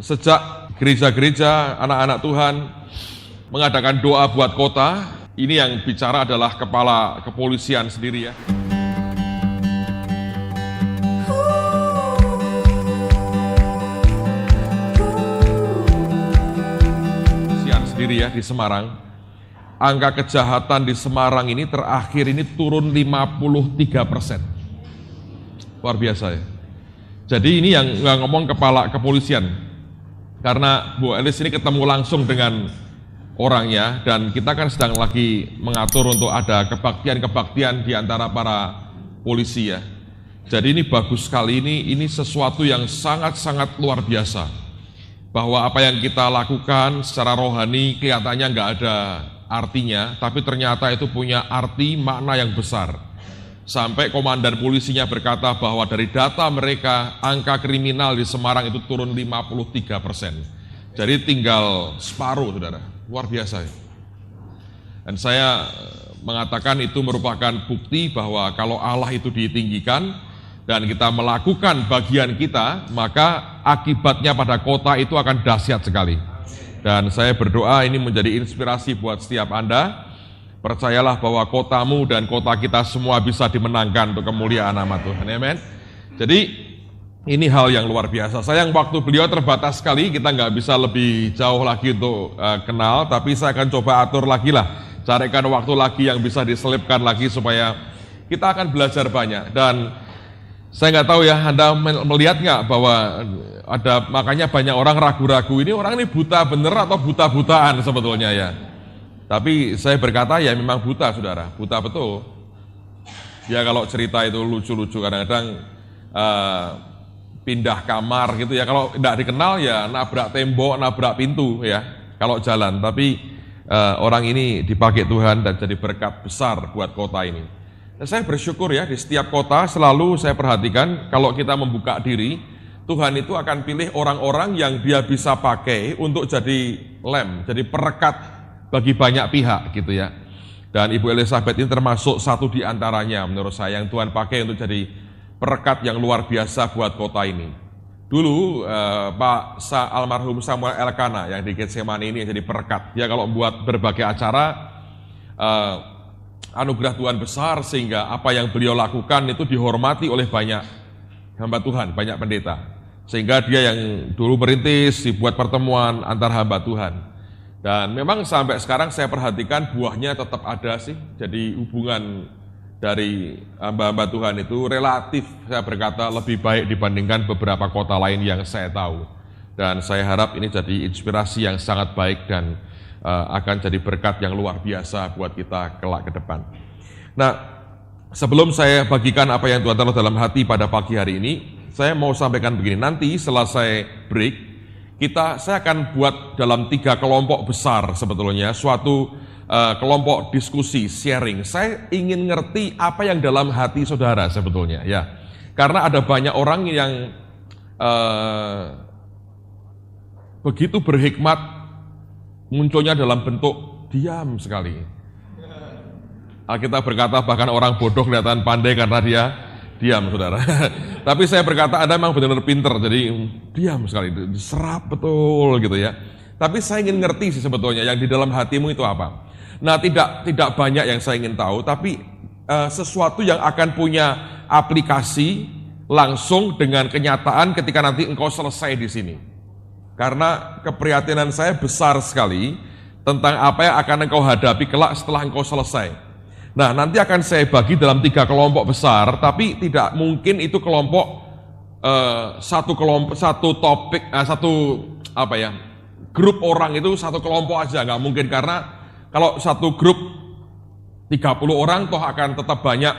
Sejak gereja-gereja, anak-anak Tuhan mengadakan doa buat kota, ini yang bicara adalah kepala kepolisian sendiri ya. Kepolisian sendiri ya di Semarang. Angka kejahatan di Semarang ini terakhir ini turun 53%. Luar biasa ya. Jadi ini yang ngomong kepala kepolisian. Karena Bu Elis ini ketemu langsung dengan orangnya dan kita kan sedang lagi mengatur untuk ada kebaktian-kebaktian di antara para polisi ya. Jadi ini bagus sekali, ini sesuatu yang sangat-sangat luar biasa. Bahwa apa yang kita lakukan secara rohani kelihatannya nggak ada artinya, tapi ternyata itu punya arti makna yang besar. Sampai komandan polisinya berkata bahwa dari data mereka, angka kriminal di Semarang itu turun 53%. Jadi tinggal separuh, saudara. Luar biasa ya. Dan saya mengatakan itu merupakan bukti bahwa kalau Allah itu ditinggikan dan kita melakukan bagian kita, maka akibatnya pada kota itu akan dahsyat sekali. Dan saya berdoa ini menjadi inspirasi buat setiap Anda. Percayalah bahwa kotamu dan kota kita semua bisa dimenangkan untuk kemuliaan nama Tuhan. Amen. Jadi ini hal yang luar biasa. Sayang waktu beliau terbatas sekali, kita nggak bisa lebih jauh lagi untuk kenal. Tapi saya akan coba atur lagi lah, carikan waktu lagi yang bisa diselipkan lagi supaya kita akan belajar banyak. Dan saya nggak tahu ya, Anda melihat nggak bahwa ada makanya banyak orang ragu-ragu ini orang ini buta bener atau buta-butaan sebetulnya ya. Tapi saya berkata ya memang buta saudara, buta betul. Ya kalau cerita itu lucu-lucu kadang-kadang pindah kamar gitu ya. Kalau tidak dikenal ya nabrak tembok, nabrak pintu ya kalau jalan. Tapi orang ini dipakai Tuhan dan jadi berkat besar buat kota ini. Dan saya bersyukur ya di setiap kota selalu saya perhatikan kalau kita membuka diri, Tuhan itu akan pilih orang-orang yang dia bisa pakai untuk jadi lem, jadi perekat bagi banyak pihak gitu ya. Dan Ibu Elizabeth ini termasuk satu di antaranya menurut saya yang Tuhan pakai untuk jadi perekat yang luar biasa buat kota ini. Dulu Pak almarhum Samuel Elkanah yang di Getsemani ini yang jadi perekat. Dia kalau buat berbagai acara anugerah Tuhan besar sehingga apa yang beliau lakukan itu dihormati oleh banyak hamba Tuhan, banyak pendeta. Sehingga dia yang dulu merintis dibuat pertemuan antar hamba Tuhan. Dan memang sampai sekarang saya perhatikan buahnya tetap ada sih. Jadi hubungan dari hamba-hamba Tuhan itu relatif saya berkata lebih baik dibandingkan beberapa kota lain yang saya tahu. Dan saya harap ini jadi inspirasi yang sangat baik dan akan jadi berkat yang luar biasa buat kita kelak ke depan. Nah, sebelum saya bagikan apa yang Tuhan taruh dalam hati pada pagi hari ini, saya mau sampaikan begini, nanti selesai break, saya akan buat dalam 3 kelompok besar sebetulnya, suatu kelompok diskusi, sharing. Saya ingin ngerti apa yang dalam hati saudara sebetulnya ya. Karena ada banyak orang yang begitu berhikmat munculnya dalam bentuk diam sekali. Alkitab berkata bahkan orang bodoh kelihatan pandai karena dia diam saudara. Tapi saya berkata Anda memang benar-benar pinter, jadi diam sekali, diserap betul gitu ya. Tapi saya ingin ngerti sih sebetulnya yang di dalam hatimu itu apa. Nah tidak banyak yang saya ingin tahu, tapi sesuatu yang akan punya aplikasi langsung dengan kenyataan ketika nanti engkau selesai di sini. Karena keprihatinan saya besar sekali tentang apa yang akan engkau hadapi kelak setelah engkau selesai. Nah, nanti akan saya bagi dalam 3 kelompok besar, tapi tidak mungkin itu satu grup orang itu satu kelompok aja, nggak mungkin karena kalau satu grup 30 orang toh akan tetap banyak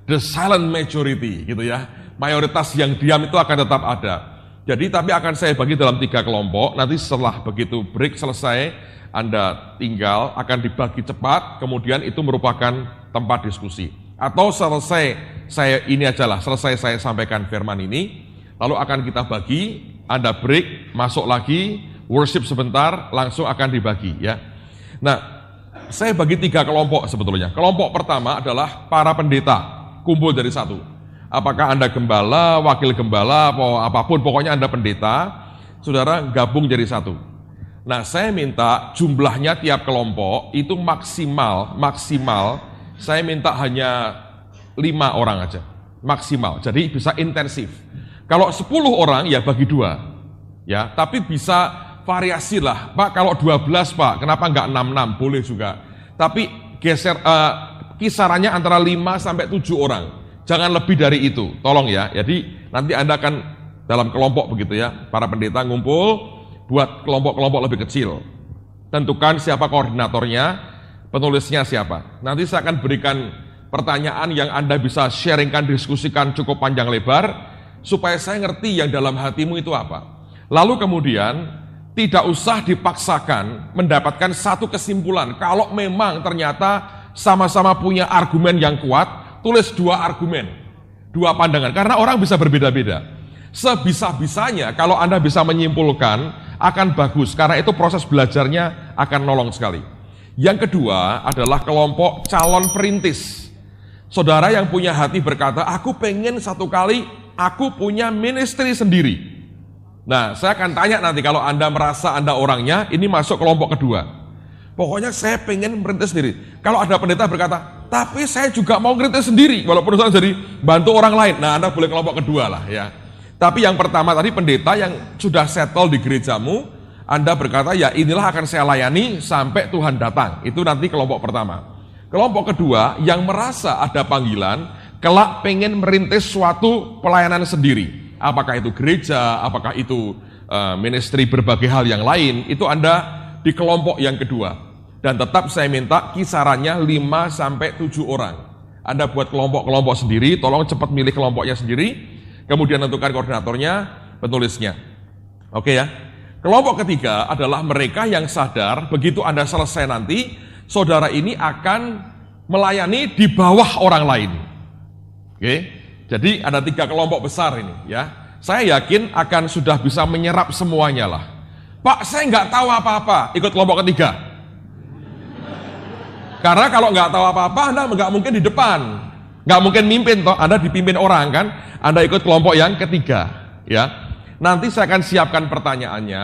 the silent majority gitu ya, mayoritas yang diam itu akan tetap ada. Jadi tapi akan saya bagi dalam 3 kelompok, nanti setelah begitu break selesai, Anda tinggal akan dibagi cepat, kemudian itu merupakan tempat diskusi. Atau selesai saya sampaikan firman ini, lalu akan kita bagi, Anda break, masuk lagi, worship sebentar, langsung akan dibagi ya. Nah, saya bagi 3 kelompok sebetulnya. Kelompok pertama adalah para pendeta, kumpul dari satu. Apakah Anda gembala, wakil gembala, atau apapun, pokoknya Anda pendeta. saudara gabung jadi satu. Nah, saya minta jumlahnya tiap kelompok itu maksimal saya minta hanya 5 orang aja, maksimal. Jadi bisa intensif. Kalau 10 orang ya bagi 2, ya. Tapi bisa variasi lah, Pak. Kalau 12 Pak, kenapa nggak 6-6? Boleh juga. Tapi geser kisarannya antara 5 sampai 7 orang. Jangan lebih dari itu, tolong ya. Jadi nanti Anda akan dalam kelompok begitu ya. Para pendeta ngumpul, buat kelompok-kelompok lebih kecil. Tentukan siapa koordinatornya, penulisnya siapa. Nanti saya akan berikan pertanyaan yang Anda bisa sharingkan, diskusikan cukup panjang lebar, supaya saya ngerti yang dalam hatimu itu apa. Lalu kemudian, tidak usah dipaksakan mendapatkan satu kesimpulan. Kalau memang ternyata sama-sama punya argumen yang kuat, tulis 2 argumen, 2 pandangan. Karena orang bisa berbeda-beda. Sebisa-bisanya kalau Anda bisa menyimpulkan, akan bagus. Karena itu proses belajarnya akan nolong sekali. Yang kedua adalah kelompok calon perintis. Saudara yang punya hati berkata, aku pengen satu kali, aku punya ministry sendiri. Nah, saya akan tanya nanti kalau Anda merasa Anda orangnya, ini masuk kelompok kedua. Pokoknya saya pengen merintis sendiri. Kalau ada pendeta berkata, tapi saya juga mau merintis sendiri, walaupun saya jadi bantu orang lain. Nah, Anda boleh kelompok kedua lah ya. Tapi yang pertama tadi pendeta yang sudah settle di gerejamu, Anda berkata, ya inilah akan saya layani sampai Tuhan datang. Itu nanti kelompok pertama. Kelompok kedua yang merasa ada panggilan, kelak pengen merintis suatu pelayanan sendiri. Apakah itu gereja, apakah itu ministry berbagai hal yang lain, itu Anda di kelompok yang kedua. Dan tetap saya minta kisarannya 5-7 orang. Anda buat kelompok-kelompok sendiri, tolong cepat milih kelompoknya sendiri, kemudian tentukan koordinatornya, penulisnya. Oke ya. Kelompok ketiga adalah mereka yang sadar begitu Anda selesai nanti, saudara ini akan melayani di bawah orang lain. Oke. Jadi ada 3 kelompok besar ini ya. Saya yakin akan sudah bisa menyerap semuanya lah. Pak, saya nggak tahu apa-apa, ikut kelompok ketiga. Karena kalau nggak tahu apa-apa, Anda nggak mungkin di depan. Nggak mungkin mimpin, toh. Anda dipimpin orang kan, Anda ikut kelompok yang ketiga. Ya. Nanti saya akan siapkan pertanyaannya,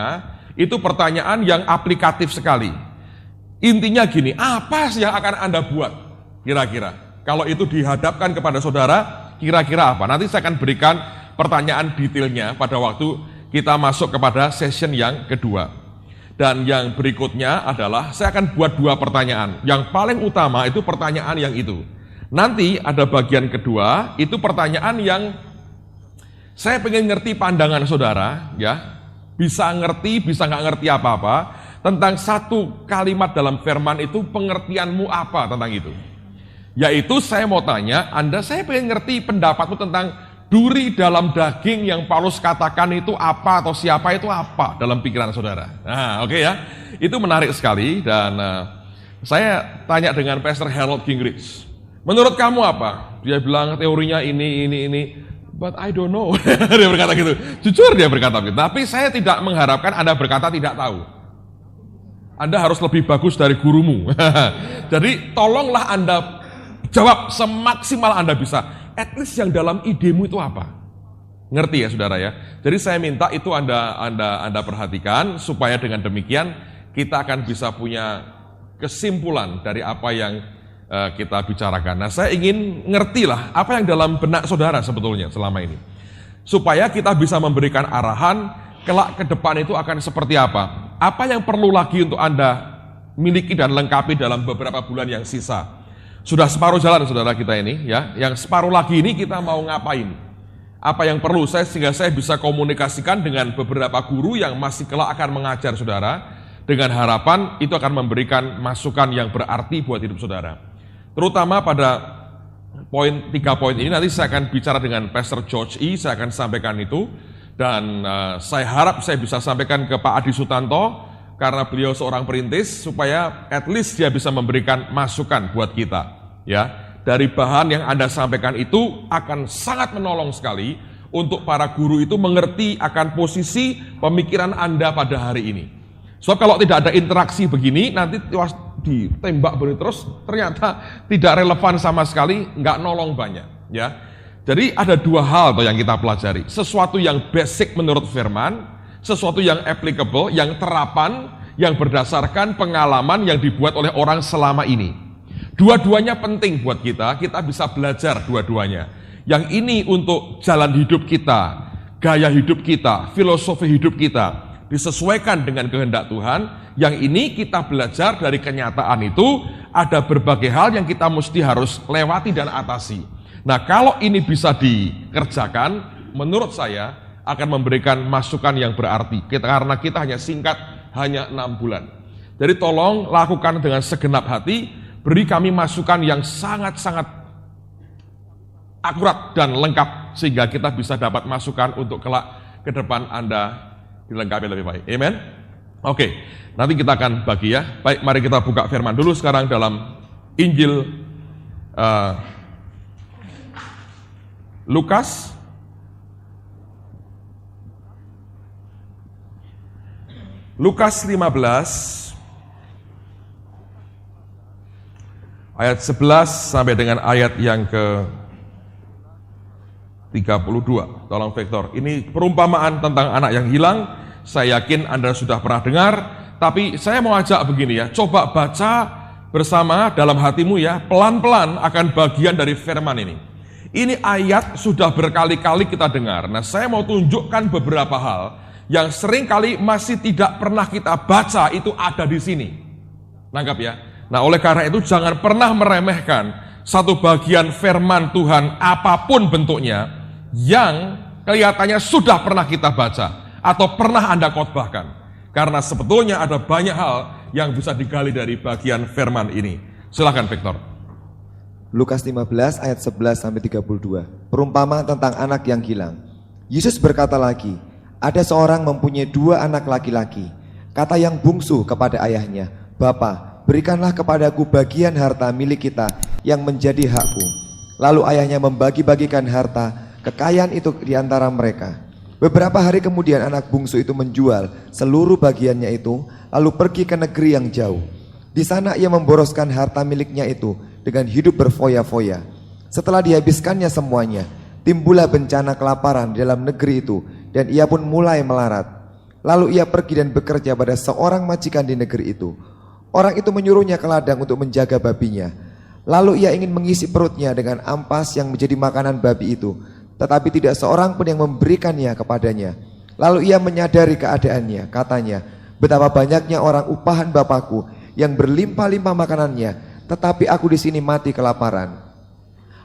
itu pertanyaan yang aplikatif sekali. Intinya gini, apa sih yang akan Anda buat kira-kira? Kalau itu dihadapkan kepada saudara, kira-kira apa? Nanti saya akan berikan pertanyaan detailnya pada waktu kita masuk kepada session yang kedua. Dan yang berikutnya adalah saya akan buat 2 pertanyaan. Yang paling utama itu pertanyaan yang itu. Nanti ada bagian kedua, itu pertanyaan yang saya pengen ngerti pandangan saudara, ya. Bisa ngerti, bisa nggak ngerti apa-apa tentang satu kalimat dalam firman itu, pengertianmu apa tentang itu. Yaitu saya mau tanya, saya pengen ngerti pendapatmu tentang duri dalam daging yang Paulus katakan itu apa atau siapa itu apa dalam pikiran saudara. Nah, oke ya. Itu menarik sekali dan saya tanya dengan Pastor Harold Gingrich. Menurut kamu apa? Dia bilang teorinya ini. But I don't know. Dia berkata gitu. Jujur dia berkata gitu. Tapi saya tidak mengharapkan Anda berkata tidak tahu. Anda harus lebih bagus dari gurumu. Jadi tolonglah Anda jawab semaksimal Anda bisa. At least yang dalam idemu itu apa? Ngerti ya saudara ya? Jadi saya minta itu Anda perhatikan supaya dengan demikian kita akan bisa punya kesimpulan dari apa yang kita bicarakan. Nah, saya ingin ngertilah apa yang dalam benak saudara sebetulnya selama ini. Supaya kita bisa memberikan arahan kelak ke depan itu akan seperti apa. Apa yang perlu lagi untuk Anda miliki dan lengkapi dalam beberapa bulan yang sisa. Sudah separuh jalan saudara kita ini ya. Yang separuh lagi ini kita mau ngapain? Apa yang perlu sehingga saya bisa komunikasikan dengan beberapa guru yang masih kelak akan mengajar saudara, dengan harapan itu akan memberikan masukan yang berarti buat hidup saudara. Terutama pada 3 poin ini nanti saya akan bicara dengan Pastor George E. Saya akan sampaikan itu dan saya harap saya bisa sampaikan ke Pak Adi Sutanto karena beliau seorang perintis supaya at least dia bisa memberikan masukan buat kita ya. Dari bahan yang Anda sampaikan itu akan sangat menolong sekali untuk para guru itu mengerti akan posisi pemikiran Anda pada hari ini. Sebab kalau tidak ada interaksi begini nanti ditembak begitu terus ternyata tidak relevan sama sekali, nggak nolong banyak ya. Jadi ada 2 hal yang kita pelajari. Sesuatu yang basic menurut firman, sesuatu yang applicable, yang terapan, yang berdasarkan pengalaman yang dibuat oleh orang selama ini. Dua-duanya penting buat kita bisa belajar dua-duanya. Yang ini untuk jalan hidup kita, gaya hidup kita, filosofi hidup kita, disesuaikan dengan kehendak Tuhan. Yang ini kita belajar dari kenyataan itu, ada berbagai hal yang kita mesti harus lewati dan atasi. Nah, kalau ini bisa dikerjakan, menurut saya akan memberikan masukan yang berarti. Karena kita hanya singkat, hanya 6 bulan. Jadi tolong lakukan dengan segenap hati, beri kami masukan yang sangat-sangat akurat dan lengkap, sehingga kita bisa dapat masukan untuk kelak ke depan Anda dilengkapi lebih baik. Amen. Oke, nanti kita akan bagi ya. Baik, mari kita buka firman dulu sekarang dalam Injil Lukas. Lukas 15 ayat 11 sampai dengan ayat yang ke 32. Tolong Vektor. Ini perumpamaan tentang anak yang hilang. Saya yakin Anda sudah pernah dengar, tapi saya mau ajak begini ya. Coba baca bersama dalam hatimu ya, pelan-pelan akan bagian dari firman ini. Ini ayat sudah berkali-kali kita dengar. Nah, saya mau tunjukkan beberapa hal yang seringkali masih tidak pernah kita baca, itu ada di sini. Nangkap ya? Nah, oleh karena itu jangan pernah meremehkan satu bagian firman Tuhan apapun bentuknya yang kelihatannya sudah pernah kita baca atau pernah Anda khotbahkan. Karena sebetulnya ada banyak hal yang bisa digali dari bagian firman ini. Silakan Victor. Lukas 15 ayat 11 sampai 32. Perumpamaan tentang anak yang hilang. Yesus berkata lagi, ada seorang mempunyai 2 anak laki-laki. Kata yang bungsu kepada ayahnya, Bapa, berikanlah kepadaku bagian harta milik kita yang menjadi hakku. Lalu ayahnya membagi-bagikan harta kekayaan itu di antara mereka. Beberapa hari kemudian anak bungsu itu menjual seluruh bagiannya itu, lalu pergi ke negeri yang jauh. Di sana ia memboroskan harta miliknya itu dengan hidup berfoya-foya. Setelah dihabiskannya semuanya, timbullah bencana kelaparan di dalam negeri itu, dan ia pun mulai melarat. Lalu ia pergi dan bekerja pada seorang majikan di negeri itu. Orang itu menyuruhnya ke ladang untuk menjaga babinya. Lalu ia ingin mengisi perutnya dengan ampas yang menjadi makanan babi itu, tetapi tidak seorang pun yang memberikannya kepadanya. Lalu ia menyadari keadaannya, katanya, betapa banyaknya orang upahan Bapakku yang berlimpah-limpah makanannya, tetapi aku di sini mati kelaparan.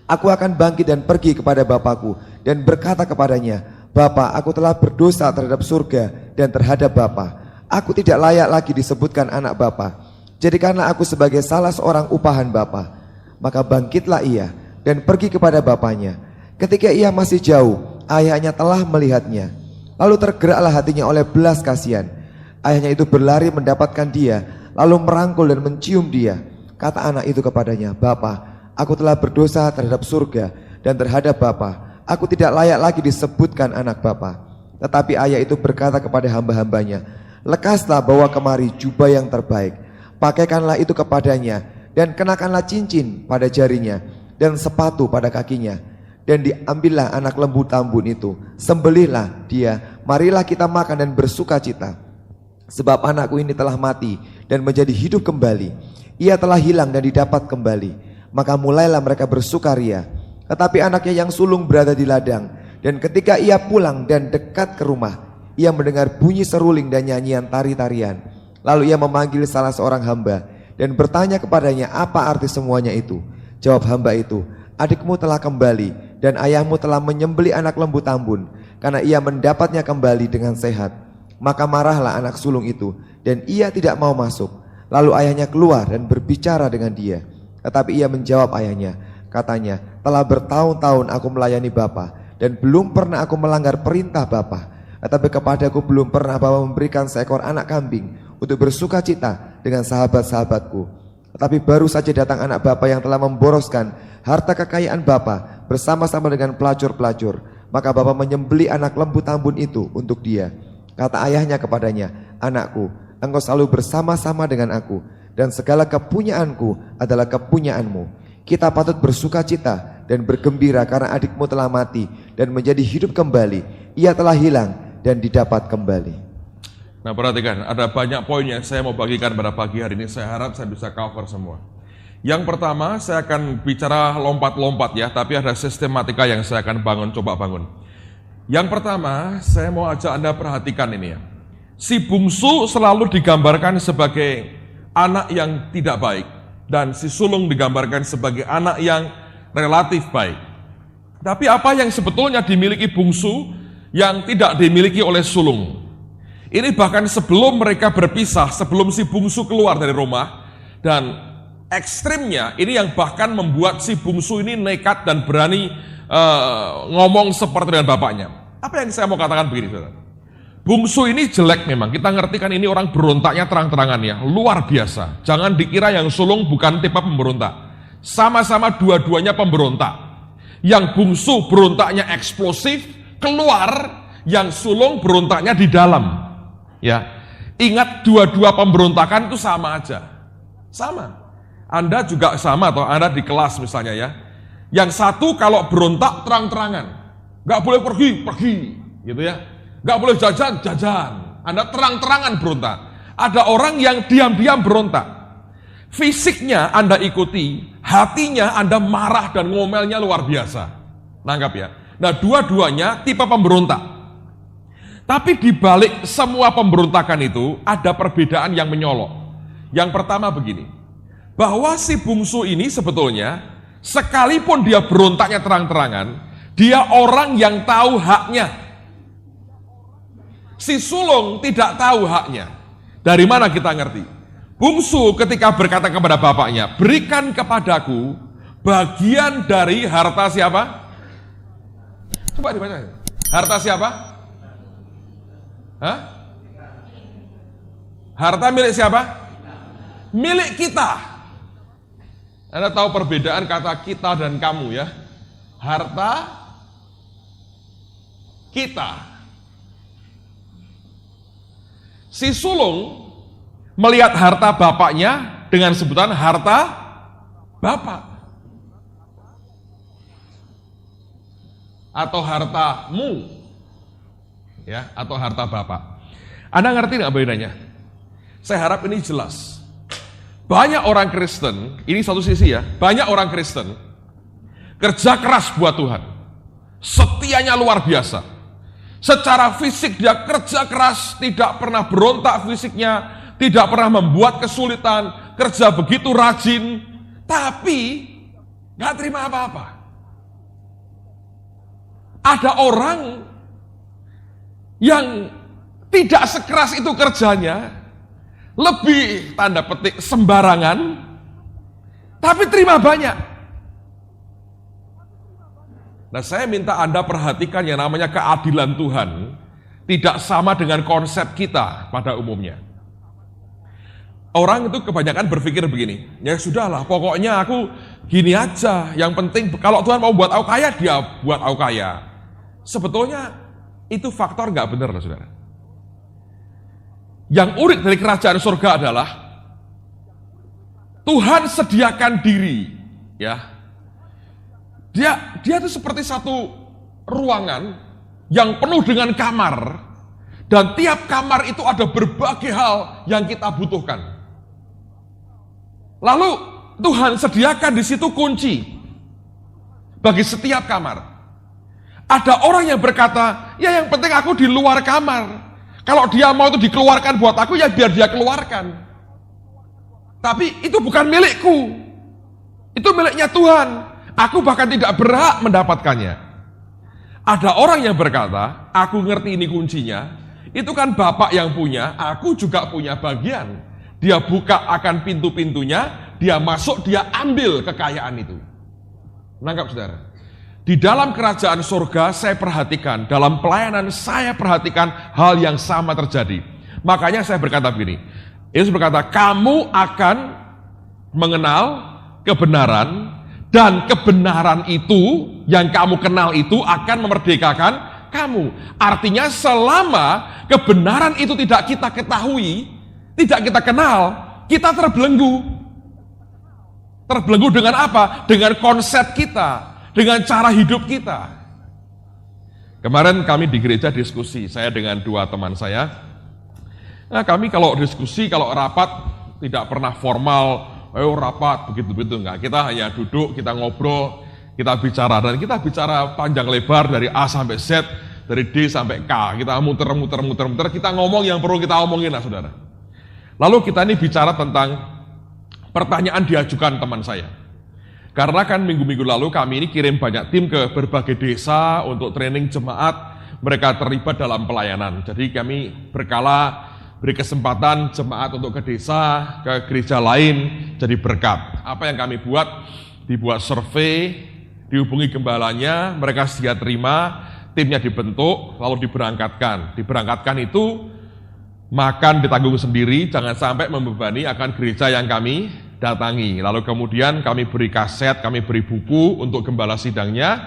Aku akan bangkit dan pergi kepada Bapakku dan berkata kepadanya, Bapa, aku telah berdosa terhadap surga dan terhadap Bapa. Aku tidak layak lagi disebutkan anak Bapa. Jadikanlah aku sebagai salah seorang upahan Bapa. Maka bangkitlah ia dan pergi kepada bapaknya. Ketika ia masih jauh, ayahnya telah melihatnya. Lalu tergeraklah hatinya oleh belas kasihan. Ayahnya itu berlari mendapatkan dia, lalu merangkul dan mencium dia. Kata anak itu kepadanya, Bapa, aku telah berdosa terhadap surga dan terhadap Bapa. Aku tidak layak lagi disebutkan anak Bapa. Tetapi ayah itu berkata kepada hamba-hambanya, lekaslah bawa kemari jubah yang terbaik, pakaikanlah itu kepadanya, dan kenakanlah cincin pada jarinya, dan sepatu pada kakinya. Dan diambillah anak lembu tambun itu, sembelihlah dia, marilah kita makan dan bersuka cita. Sebab anakku ini telah mati dan menjadi hidup kembali. Ia telah hilang dan didapat kembali. Maka mulailah mereka bersukaria. Tetapi anaknya yang sulung berada di ladang. Dan ketika ia pulang dan dekat ke rumah, ia mendengar bunyi seruling dan nyanyian tari-tarian. Lalu ia memanggil salah seorang hamba dan bertanya kepadanya, apa arti semuanya itu? Jawab hamba itu, adikmu telah kembali dan ayahmu telah menyembelih anak lembu tambun, karena ia mendapatnya kembali dengan sehat. Maka marahlah anak sulung itu, dan ia tidak mau masuk. Lalu ayahnya keluar dan berbicara dengan dia. Tetapi ia menjawab ayahnya, katanya, telah bertahun-tahun aku melayani Bapa, dan belum pernah aku melanggar perintah Bapa. Tetapi kepadaku belum pernah Bapa memberikan seekor anak kambing untuk bersuka cita dengan sahabat-sahabatku. Tetapi baru saja datang anak Bapa yang telah memboroskan harta kekayaan Bapa bersama-sama dengan pelacur-pelacur. Maka Bapa menyembelih anak lembu tambun itu untuk dia. Kata ayahnya kepadanya, anakku, engkau selalu bersama-sama dengan aku, dan segala kepunyaanku adalah kepunyaanmu. Kita patut bersuka cita dan bergembira karena adikmu telah mati dan menjadi hidup kembali. Ia telah hilang dan didapat kembali. Nah perhatikan, ada banyak poin yang saya mau bagikan pada pagi hari ini, saya harap saya bisa cover semua. Yang pertama, saya akan bicara lompat-lompat ya, tapi ada sistematika yang saya akan coba bangun. Yang pertama, saya mau ajak Anda perhatikan ini ya. Si bungsu selalu digambarkan sebagai anak yang tidak baik, dan si sulung digambarkan sebagai anak yang relatif baik. Tapi apa yang sebetulnya dimiliki bungsu yang tidak dimiliki oleh sulung? Ini bahkan sebelum mereka berpisah, sebelum si bungsu keluar dari rumah, dan ekstrimnya ini yang bahkan membuat si bungsu ini nekat dan berani ngomong seperti dengan bapaknya. Apa yang saya mau katakan begini, saudara? Bungsu ini jelek memang, kita ngerti kan ini orang berontaknya terang-terangan ya, luar biasa. Jangan dikira yang sulung bukan tipe pemberontak. Sama-sama dua-duanya pemberontak. Yang bungsu berontaknya eksplosif, keluar, yang sulung berontaknya di dalam. Ya, ingat dua-dua pemberontakan itu sama aja, sama. Anda juga sama, atau Anda di kelas misalnya ya. Yang satu kalau berontak terang-terangan, nggak boleh pergi, gitu ya. Nggak boleh jajan. Anda terang-terangan berontak. Ada orang yang diam-diam berontak. Fisiknya Anda ikuti, hatinya Anda marah dan ngomelnya luar biasa. Nangkap ya. Nah dua-duanya tipe pemberontak. Tapi di balik semua pemberontakan itu ada perbedaan yang menyolok. Yang pertama begini, bahwa si bungsu ini sebetulnya sekalipun dia berontaknya terang-terangan, dia orang yang tahu haknya. Si sulung tidak tahu haknya. Dari mana kita ngerti? Bungsu ketika berkata kepada bapaknya, berikan kepadaku bagian dari harta siapa? Coba dibaca. Harta siapa? Hah? Harta milik siapa? Milik kita. Anda tahu perbedaan kata kita dan kamu ya? Harta kita. Si sulung melihat harta bapaknya dengan sebutan harta bapak. Atau hartamu. Ya, atau harta bapak. Anda ngerti nggak bedanya? Saya harap ini jelas. Banyak orang Kristen, ini satu sisi ya, banyak orang Kristen kerja keras buat Tuhan, setianya luar biasa. Secara fisik dia kerja keras, tidak pernah berontak fisiknya, tidak pernah membuat kesulitan, kerja begitu rajin, tapi nggak terima apa-apa. Ada orang yang tidak sekeras itu kerjanya, lebih tanda petik sembarangan, tapi terima banyak. Nah saya minta Anda perhatikan yang namanya keadilan Tuhan, tidak sama dengan konsep kita pada umumnya. Orang itu kebanyakan berpikir begini, ya sudahlah pokoknya aku gini aja, yang penting kalau Tuhan mau buat aku kaya, dia buat aku kaya. Sebetulnya itu faktor nggak benar loh saudara. Yang unik dari kerajaan surga adalah Tuhan sediakan diri, ya. Dia itu seperti satu ruangan yang penuh dengan kamar, dan tiap kamar itu ada berbagai hal yang kita butuhkan. Lalu Tuhan sediakan di situ kunci bagi setiap kamar. Ada orang yang berkata, ya yang penting aku di luar kamar. Kalau dia mau itu dikeluarkan buat aku, ya biar dia keluarkan. Tapi itu bukan milikku. Itu miliknya Tuhan. Aku bahkan tidak berhak mendapatkannya. Ada orang yang berkata, aku ngerti ini kuncinya. Itu kan Bapak yang punya, aku juga punya bagian. Dia buka akan pintu-pintunya, dia masuk, dia ambil kekayaan itu. Nangkap saudara? Di dalam kerajaan surga saya perhatikan, dalam pelayanan saya perhatikan hal yang sama terjadi. Makanya saya berkata begini, Yesus berkata, kamu akan mengenal kebenaran, dan kebenaran itu, yang kamu kenal itu akan memerdekakan kamu. Artinya selama kebenaran itu tidak kita ketahui, tidak kita kenal, kita terbelenggu. Terbelenggu dengan apa? Dengan konsep kita, dengan cara hidup kita. Kemarin kami di gereja diskusi, saya dengan dua teman saya. Nah, kami kalau diskusi, kalau rapat tidak pernah formal, ayo rapat begitu-begitu, enggak. Kita hanya duduk, kita ngobrol, kita bicara, dan kita bicara panjang lebar dari A sampai Z, dari D sampai K. Kita muter-muter, kita ngomong yang perlu kita omongin lah, saudara. Lalu kita ini bicara tentang pertanyaan diajukan teman saya. Karena kan minggu-minggu lalu kami ini kirim banyak tim ke berbagai desa untuk training jemaat, mereka terlibat dalam pelayanan. Jadi kami berkala beri kesempatan jemaat untuk ke desa, ke gereja lain, jadi berkat. Apa yang kami buat? Dibuat survei, dihubungi gembalanya, mereka sedia terima, timnya dibentuk, lalu diberangkatkan. Diberangkatkan itu makan ditanggung sendiri, jangan sampai membebani akan gereja yang kami datangi. Lalu kemudian kami beri kaset, kami beri buku untuk gembala sidangnya,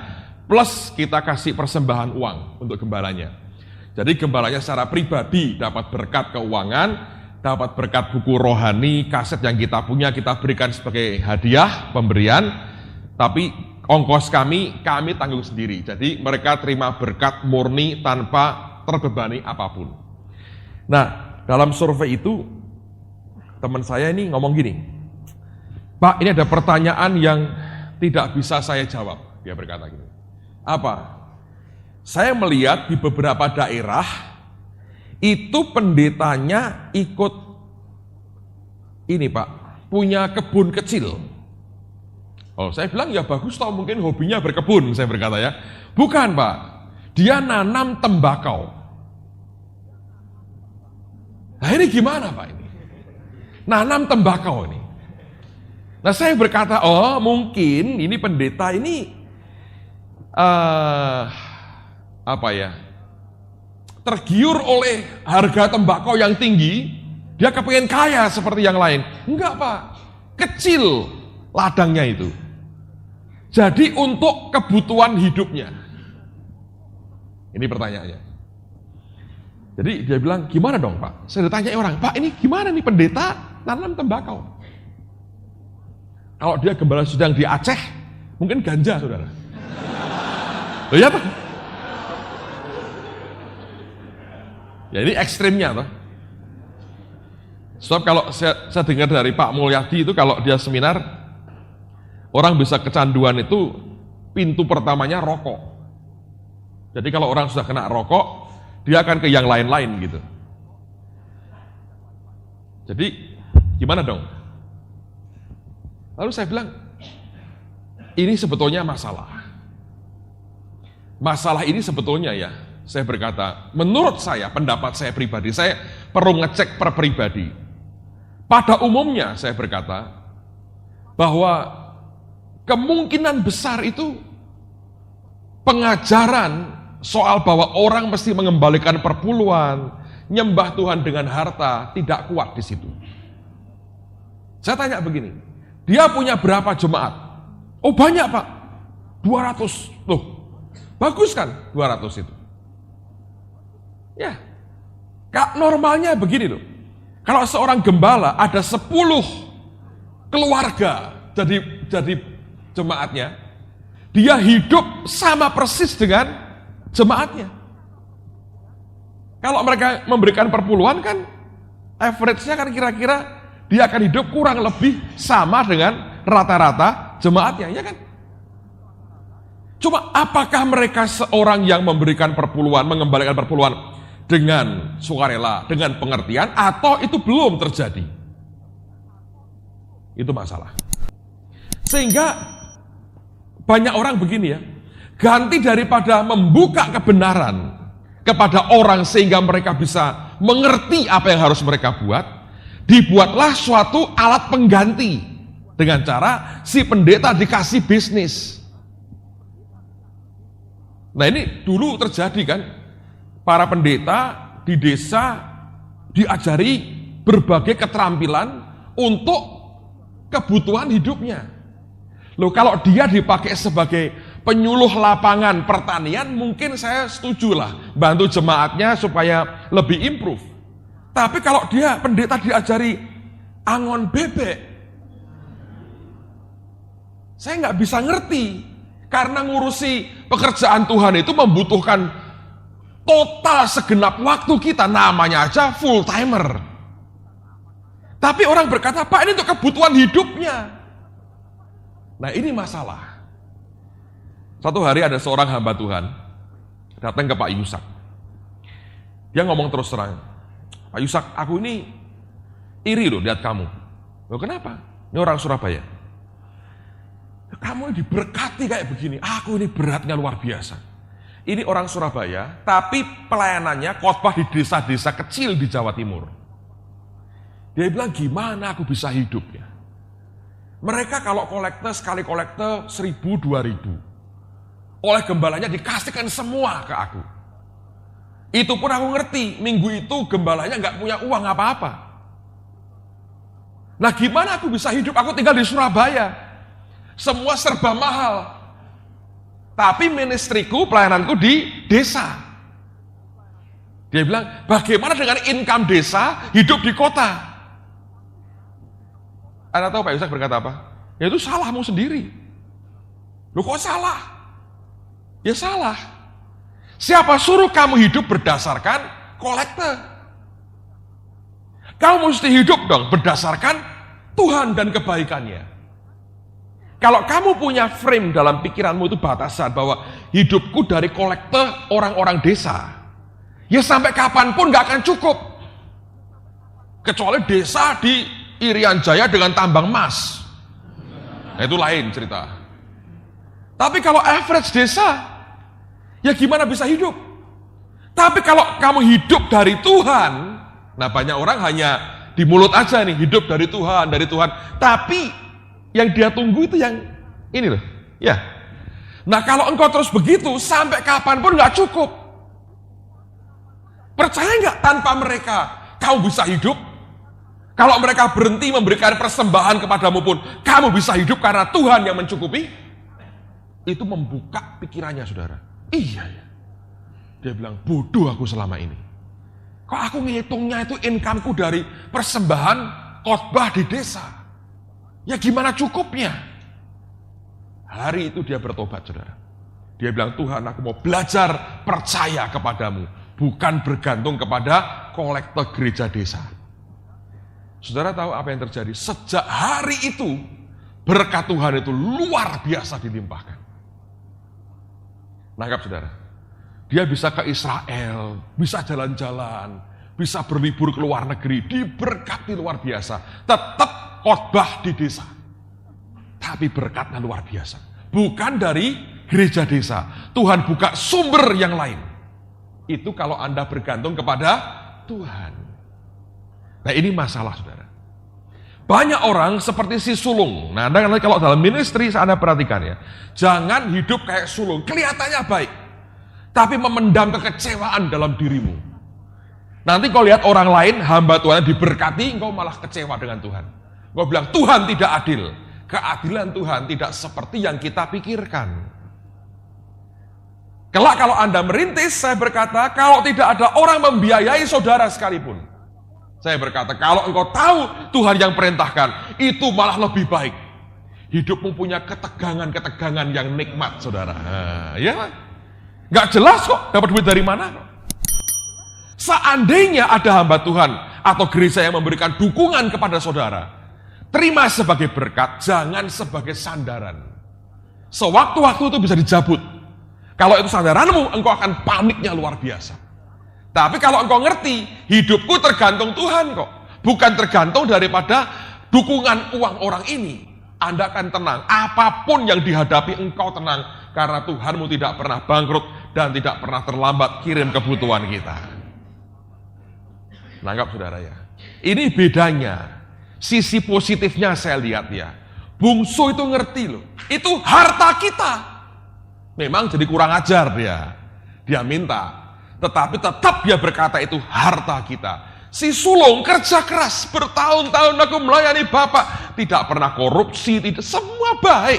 plus kita kasih persembahan uang untuk gembalanya. Jadi gembalanya secara pribadi dapat berkat keuangan, dapat berkat buku rohani, kaset yang kita punya kita berikan sebagai hadiah, pemberian, tapi ongkos kami tanggung sendiri. Jadi mereka terima berkat murni tanpa terbebani apapun. Nah, dalam survei itu teman saya ini ngomong gini, Pak, ini ada pertanyaan yang tidak bisa saya jawab. Dia berkata gini, apa? Saya melihat di beberapa daerah, itu pendetanya ikut, ini Pak, punya kebun kecil. Oh, saya bilang ya bagus toh, mungkin hobinya berkebun, saya berkata ya. Bukan Pak, dia nanam tembakau. Nah ini gimana Pak ini? Nanam tembakau ini. Nah saya berkata, oh mungkin ini pendeta ini tergiur oleh harga tembakau yang tinggi, dia kepengen kaya seperti yang lain. Enggak Pak, kecil ladangnya itu. Jadi untuk kebutuhan hidupnya. Ini pertanyaannya. Jadi dia bilang, gimana dong Pak? Saya ditanya orang, Pak ini gimana nih pendeta nanam tembakau? Kalau dia gembala sedang di Aceh, mungkin ganja saudara. Loh ya Pak? Ya ini ekstrimnya toh. Sebab kalau saya dengar dari Pak Mulyadi itu kalau dia seminar, orang bisa kecanduan itu pintu pertamanya rokok. Jadi kalau orang sudah kena rokok, dia akan ke yang lain-lain gitu. Jadi gimana dong? Lalu saya bilang, ini sebetulnya masalah. Masalah ini sebetulnya ya, saya berkata, menurut saya, pendapat saya pribadi, saya perlu ngecek per pribadi. Pada umumnya saya berkata, bahwa kemungkinan besar itu pengajaran soal bahwa orang mesti mengembalikan perpuluhan, nyembah Tuhan dengan harta, tidak kuat di situ. Saya tanya begini, dia punya berapa jemaat? Oh banyak Pak, 200. Loh, bagus kan 200 itu? Ya, normalnya begini loh. Kalau seorang gembala ada 10 keluarga jadi jemaatnya, dia hidup sama persis dengan jemaatnya. Kalau mereka memberikan perpuluhan kan, average-nya kan kira-kira dia akan hidup kurang lebih sama dengan rata-rata jemaatnya, ya kan? Cuma apakah mereka seorang yang memberikan perpuluhan, mengembalikan perpuluhan dengan sukarela, dengan pengertian, atau itu belum terjadi? Itu masalah. Sehingga banyak orang begini ya, ganti daripada membuka kebenaran kepada orang sehingga mereka bisa mengerti apa yang harus mereka buat, dibuatlah suatu alat pengganti dengan cara si pendeta dikasih bisnis. Nah ini dulu terjadi kan, para pendeta di desa diajari berbagai keterampilan untuk kebutuhan hidupnya. Loh kalau dia dipakai sebagai penyuluh lapangan pertanian, mungkin saya setuju lah, bantu jemaatnya supaya lebih improve. Tapi kalau dia pendeta diajari angon bebek, saya nggak bisa ngerti, karena ngurusi pekerjaan Tuhan itu membutuhkan total segenap waktu kita, namanya aja full timer. Tapi orang berkata, Pak, ini untuk kebutuhan hidupnya. Nah, ini masalah. Satu hari ada seorang hamba Tuhan datang ke Pak Yusak. Dia ngomong terus terang, Pak Yusak, aku ini iri loh lihat kamu. Loh, kenapa? Ini orang Surabaya. Kamu diberkati kayak begini, aku ini beratnya luar biasa. Ini orang Surabaya, tapi pelayanannya khotbah di desa-desa kecil di Jawa Timur. Dia bilang, gimana aku bisa hidup ya? Mereka kalau kolekte, sekali kolekte 1.000, 2.000. Oleh gembalanya dikasihkan semua ke aku. Itu pun aku ngerti, minggu itu gembalanya nggak punya uang apa-apa. Nah, gimana aku bisa hidup? Aku tinggal di Surabaya. Semua serba mahal. Tapi ministriku, pelayananku di desa. Dia bilang, bagaimana dengan income desa, hidup di kota? Anda tahu Pak Yusak berkata apa? Ya itu salahmu sendiri. Loh, kok salah? Ya salah. Siapa suruh kamu hidup berdasarkan kolekte? Kamu mesti hidup dong berdasarkan Tuhan dan kebaikannya. Kalau kamu punya frame dalam pikiranmu itu batasan bahwa hidupku dari kolekte orang-orang desa, ya sampai kapanpun gak akan cukup. Kecuali desa di Irian Jaya dengan tambang emas. Nah, itu lain cerita. Tapi kalau average desa, ya gimana bisa hidup? Tapi kalau kamu hidup dari Tuhan, nah banyak orang hanya di mulut aja nih, hidup dari Tuhan, dari Tuhan. Tapi yang dia tunggu itu yang ini loh, ya. Nah kalau engkau terus begitu, sampai kapanpun gak cukup. Percaya gak tanpa mereka, kau bisa hidup? Kalau mereka berhenti memberikan persembahan kepadamu pun, kamu bisa hidup karena Tuhan yang mencukupi? Itu membuka pikirannya, saudara. Iya ya. Dia bilang, bodoh aku selama ini. Kok aku ngitungnya itu income-ku dari persembahan khotbah di desa? Ya gimana cukupnya? Hari itu dia bertobat, saudara. Dia bilang, Tuhan, aku mau belajar percaya kepadamu, bukan bergantung kepada kolekte gereja desa. Saudara tahu apa yang terjadi? Sejak hari itu, berkat Tuhan itu luar biasa dilimpahkan. Nangkap saudara, dia bisa ke Israel, bisa jalan-jalan, bisa berlibur ke luar negeri, diberkati luar biasa. Tetap khotbah di desa, tapi berkatnya luar biasa. Bukan dari gereja desa, Tuhan buka sumber yang lain. Itu kalau Anda bergantung kepada Tuhan. Nah ini masalah saudara. Banyak orang seperti si sulung. Nah, Anda kalau dalam ministry Anda perhatikan ya, jangan hidup kayak sulung. Kelihatannya baik, tapi memendam kekecewaan dalam dirimu. Nanti kau lihat orang lain, hamba Tuhan diberkati, engkau malah kecewa dengan Tuhan. Engkau bilang, Tuhan tidak adil. Keadilan Tuhan tidak seperti yang kita pikirkan. Kelak kalau Anda merintis, saya berkata, kalau tidak ada orang membiayai saudara sekalipun, saya berkata, kalau engkau tahu Tuhan yang perintahkan, itu malah lebih baik. Hidupmu punya ketegangan-ketegangan yang nikmat, saudara. Nah, ya, nggak jelas kok dapat duit dari mana. Seandainya ada hamba Tuhan atau gereja yang memberikan dukungan kepada saudara, terima sebagai berkat, jangan sebagai sandaran. Sewaktu-waktu itu bisa dicabut. Kalau itu sandaranmu, engkau akan paniknya luar biasa. Tapi kalau engkau ngerti, hidupku tergantung Tuhan kok. Bukan tergantung daripada dukungan uang orang ini. Anda akan tenang. Apapun yang dihadapi engkau tenang. Karena Tuhanmu tidak pernah bangkrut dan tidak pernah terlambat kirim kebutuhan kita. Nangkap saudara ya. Ini bedanya. Sisi positifnya saya lihat ya. Bungsu itu ngerti loh. Itu harta kita. Memang jadi kurang ajar dia. Dia minta. Tetapi tetap dia berkata itu harta kita. Si sulung kerja keras, bertahun-tahun aku melayani Bapak. Tidak pernah korupsi, tidak, semua baik.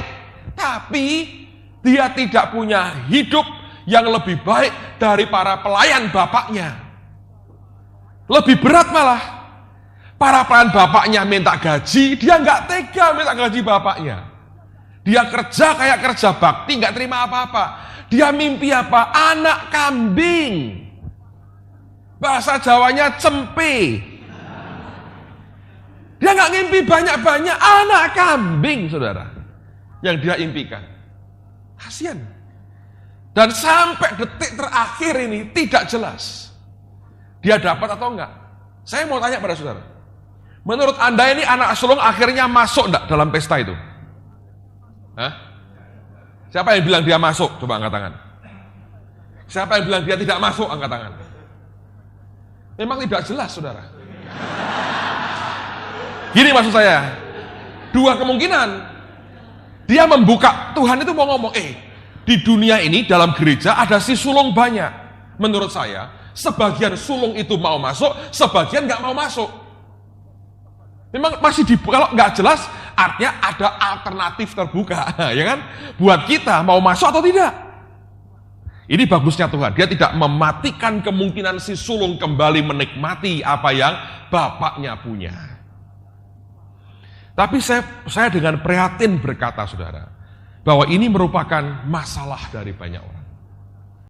Tapi dia tidak punya hidup yang lebih baik dari para pelayan bapaknya. Lebih berat malah. Para pelayan bapaknya minta gaji, dia nggak tega minta gaji bapaknya. Dia kerja kayak kerja bakti, nggak terima apa-apa. Dia mimpi apa? Anak kambing. Bahasa Jawanya cempe. Dia nggak ngimpi banyak-banyak, anak kambing, saudara, yang dia impikan. Kasian. Dan sampai detik terakhir ini tidak jelas dia dapat atau enggak. Saya mau tanya pada saudara, menurut Anda ini anak sulung akhirnya masuk enggak dalam pesta itu? Hah? Siapa yang bilang dia masuk? Coba angkat tangan. Siapa yang bilang dia tidak masuk? Angkat tangan. Memang tidak jelas, saudara. Gini maksud saya, dua kemungkinan. Dia membuka, Tuhan itu mau ngomong, di dunia ini dalam gereja ada si sulung banyak. Menurut saya, sebagian sulung itu mau masuk, sebagian nggak mau masuk. Memang masih kalau nggak jelas, artinya ada alternatif terbuka, ya kan? Buat kita mau masuk atau tidak. Ini bagusnya Tuhan, dia tidak mematikan kemungkinan si sulung kembali menikmati apa yang bapaknya punya. Tapi saya dengan prihatin berkata, saudara, bahwa ini merupakan masalah dari banyak orang.